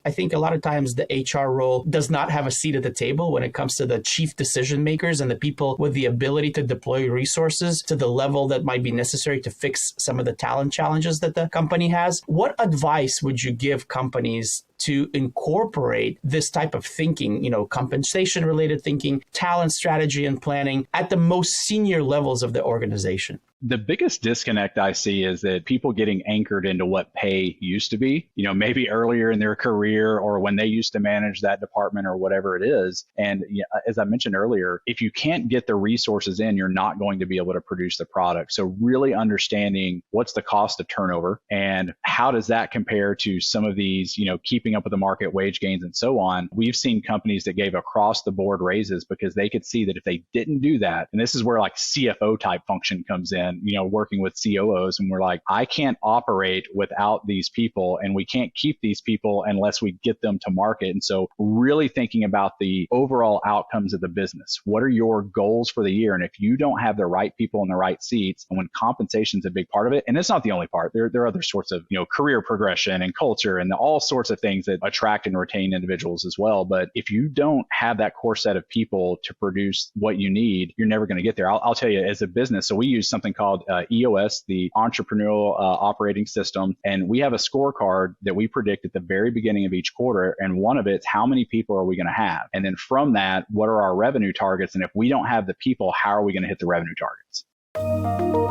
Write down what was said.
I think a lot of times the HR role does not have a seat at the table when it comes to the chief decision makers and the people with the ability to deploy resources to the level that might be necessary to fix some of the talent challenges that the company has. What advice would you give companies to incorporate this type of thinking, compensation related thinking, talent strategy and planning at the most senior levels of the organization? The biggest disconnect I see is that people getting anchored into what pay used to be, maybe earlier in their career or when they used to manage that department or whatever it is. And as I mentioned earlier, if you can't get the resources in, you're not going to be able to produce the product. So really understanding what's the cost of turnover and how does that compare to some of these, keeping up with the market, wage gains and so on. We've seen companies that gave across the board raises because they could see that if they didn't do that, and this is where like CFO type function comes in, working with COOs, and we're like, I can't operate without these people and we can't keep these people unless we get them to market. And so really thinking about the overall outcomes of the business. What are your goals for the year? And if you don't have the right people in the right seats, and when compensation is a big part of it, and it's not the only part, there are other sorts of, career progression and culture and all sorts of things that attract and retain individuals as well. But if you don't have that core set of people to produce what you need, you're never going to get there. I'll tell you, as a business, so we use something called EOS, the Entrepreneurial Operating System. And we have a scorecard that we predict at the very beginning of each quarter. And one of it's how many people are we going to have? And then from that, what are our revenue targets? And if we don't have the people, how are we going to hit the revenue targets?